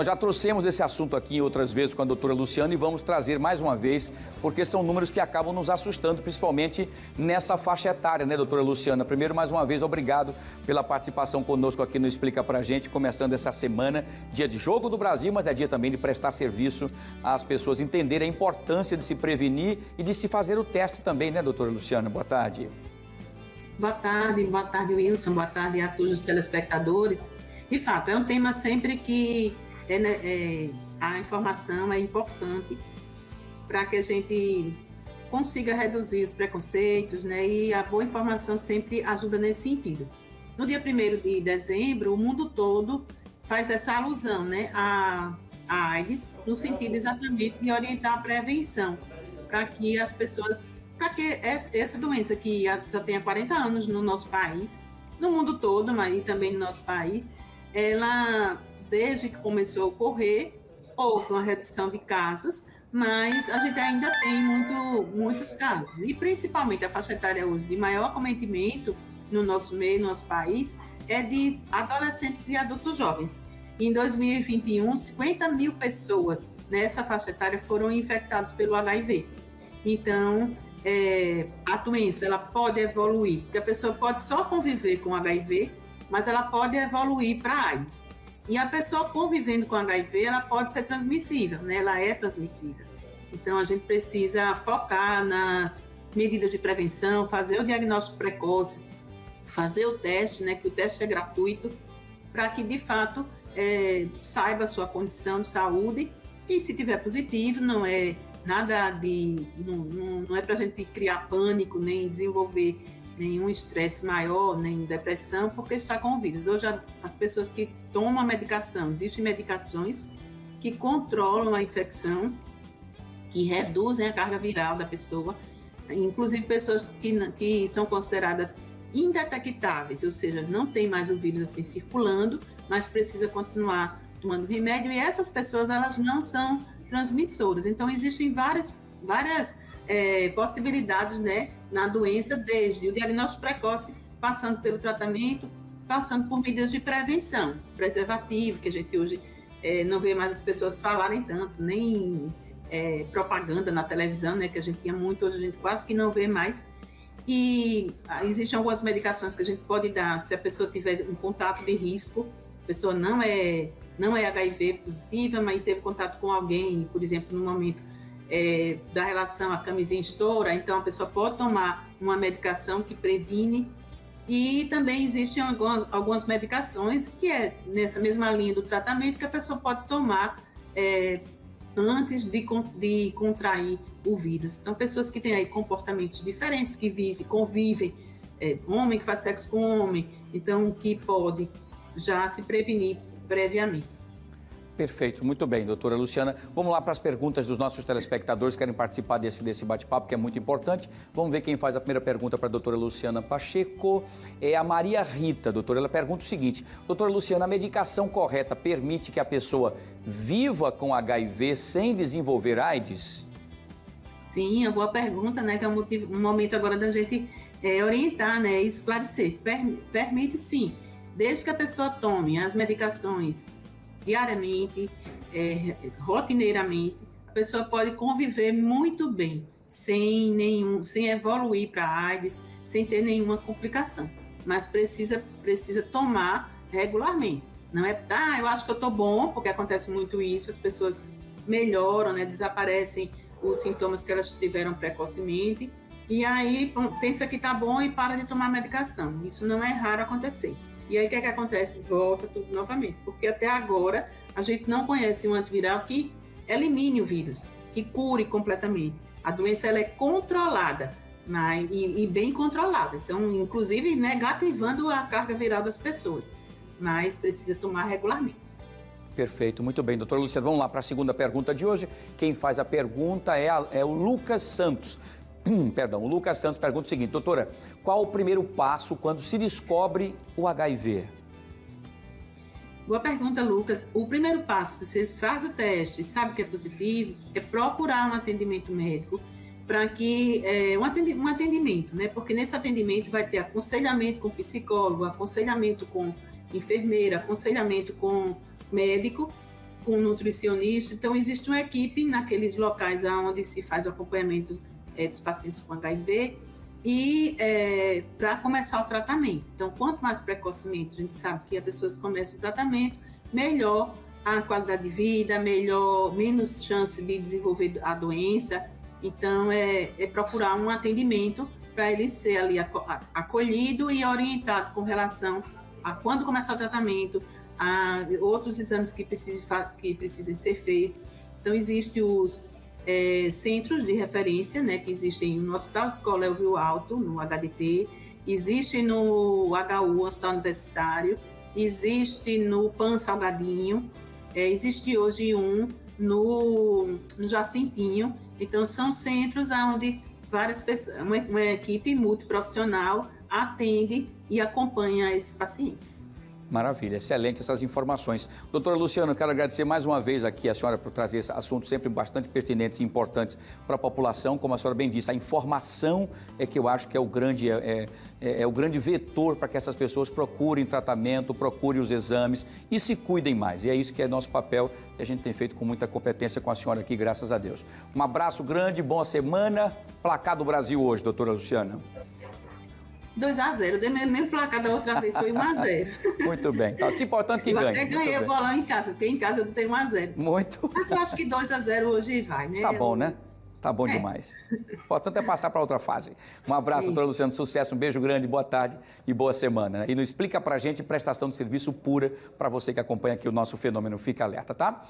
Nós já trouxemos esse assunto aqui outras vezes com a doutora Luciana e vamos trazer mais uma vez, porque são números que acabam nos assustando, principalmente nessa faixa etária, né, doutora Luciana? Primeiro, mais uma vez, obrigado pela participação conosco aqui no Explica Pra Gente, começando essa semana, dia de Jogo do Brasil, mas é dia também de prestar serviço às pessoas, entender a importância de se prevenir e de se fazer o teste também, né, doutora Luciana? Boa tarde. Boa tarde, Wilson, boa tarde a todos os telespectadores. De fato, é um tema sempre que a informação é importante para que a gente consiga reduzir os preconceitos, né? E a boa informação sempre ajuda nesse sentido. No dia 1º de dezembro, o mundo todo faz essa alusão, né, à AIDS, no sentido exatamente de orientar a prevenção, para que as pessoas... para que essa doença que já tem há 40 anos no nosso país, no mundo todo, mas e também no nosso país, ela, desde que começou a ocorrer, houve uma redução de casos, mas a gente ainda tem muitos casos. E principalmente a faixa etária hoje de maior acometimento no nosso meio, no nosso país, é de adolescentes e adultos jovens. Em 2021, 50 mil pessoas nessa faixa etária foram infectadas pelo HIV. Então, a doença ela pode evoluir, porque a pessoa pode só conviver com HIV, mas ela pode evoluir para AIDS. E a pessoa convivendo com HIV, ela pode ser transmissível, né? Ela é transmissível. Então, a gente precisa focar nas medidas de prevenção, fazer o diagnóstico precoce, fazer o teste, né? Que o teste é gratuito, para que, de fato, saiba a sua condição de saúde, e se tiver positivo, não é nada de... não é para a gente criar pânico, nem desenvolver nenhum estresse maior, nem depressão, porque está com o vírus. Hoje, as pessoas que tomam a medicação, existem medicações que controlam a infecção, que reduzem a carga viral da pessoa, inclusive pessoas que são consideradas indetectáveis, ou seja, não tem mais o vírus assim circulando, mas precisa continuar tomando remédio, e essas pessoas, elas não são transmissoras. Então, existem várias possibilidades, né, na doença, desde o diagnóstico precoce, passando pelo tratamento, passando por medidas de prevenção, preservativo, que a gente hoje não vê mais as pessoas falarem tanto, nem propaganda na televisão, né, que a gente tinha muito, hoje a gente quase que não vê mais. E existem algumas medicações que a gente pode dar se a pessoa tiver um contato de risco, a pessoa não é HIV positiva, mas teve contato com alguém, por exemplo, no momento da relação, a camisinha estoura, então a pessoa pode tomar uma medicação que previne. E também existem algumas medicações que é nessa mesma linha do tratamento, que a pessoa pode tomar antes de contrair o vírus. Então, pessoas que têm aí comportamentos diferentes, que convivem, homem que faz sexo com homem, então que pode já se prevenir previamente. Perfeito, muito bem, doutora Luciana. Vamos lá para as perguntas dos nossos telespectadores que querem participar desse bate-papo, que é muito importante. Vamos ver quem faz a primeira pergunta para a doutora Luciana Pacheco. É a Maria Rita, doutora. Ela pergunta o seguinte: doutora Luciana, a medicação correta permite que a pessoa viva com HIV sem desenvolver AIDS? Sim, é uma boa pergunta, né? Que é um momento agora da gente orientar, né? Esclarecer. Permite sim, desde que a pessoa tome as medicações diariamente, rotineiramente, a pessoa pode conviver muito bem, sem evoluir para AIDS, sem ter nenhuma complicação. Mas precisa tomar regularmente. Não é, eu acho que eu estou bom, porque acontece muito isso, as pessoas melhoram, né, desaparecem os sintomas que elas tiveram precocemente, e aí pensa que está bom e para de tomar medicação. Isso não é raro acontecer. E aí o que acontece? Volta tudo novamente, porque até agora a gente não conhece um antiviral que elimine o vírus, que cure completamente. A doença ela é controlada, e bem controlada, então inclusive negativando a carga viral das pessoas, mas precisa tomar regularmente. Perfeito, muito bem, doutora Luciana. Vamos lá para a segunda pergunta de hoje. Quem faz a pergunta é o Lucas Santos. Perdão, o Lucas Santos pergunta o seguinte: doutora, qual o primeiro passo quando se descobre o HIV? Boa pergunta, Lucas. O primeiro passo, se você faz o teste e sabe que é positivo, é procurar um atendimento médico, para que um atendimento, né? Porque nesse atendimento vai ter aconselhamento com psicólogo, aconselhamento com enfermeira, aconselhamento com médico, com um nutricionista. Então, existe uma equipe naqueles locais onde se faz o acompanhamento dos pacientes com HIV e para começar o tratamento. Então, quanto mais precocemente a gente sabe que as pessoas começam o tratamento, melhor a qualidade de vida, menos chance de desenvolver a doença. Então, é procurar um atendimento para ele ser ali acolhido e orientado com relação a quando começar o tratamento, a outros exames que precisem ser feitos. Então, existem os centros de referência, né, que existem no Hospital Escola Elvio Alto, no HDT, existe no HU, Hospital Universitário, existe no PAN Salgadinho, existe hoje no Jacintinho. Então, são centros onde várias pessoas, uma equipe multiprofissional atende e acompanha esses pacientes. Maravilha, excelente essas informações. Doutora Luciana, eu quero agradecer mais uma vez aqui a senhora por trazer esse assunto sempre bastante pertinentes e importantes para a população. Como a senhora bem disse, a informação é que eu acho que é o grande vetor para que essas pessoas procurem tratamento, procurem os exames e se cuidem mais. E é isso que é nosso papel, que a gente tem feito com muita competência com a senhora aqui, graças a Deus. Um abraço grande, boa semana. Placar do Brasil hoje, doutora Luciana. 2-0, o mesmo placar da outra vez foi 1-0. Muito bem, tá, que importante que eu ganhe. Eu até ganhei o bolão em casa, porque em casa eu botei 1-0. Muito. Mas eu acho que 2-0 hoje vai, né? Tá bom, né? Tá bom demais. O importante é passar para outra fase. Um abraço, doutora Luciana, sucesso, um beijo grande, boa tarde e boa semana. E não explica pra gente prestação de serviço pura para você que acompanha aqui o nosso Fenômeno Fica Alerta, tá?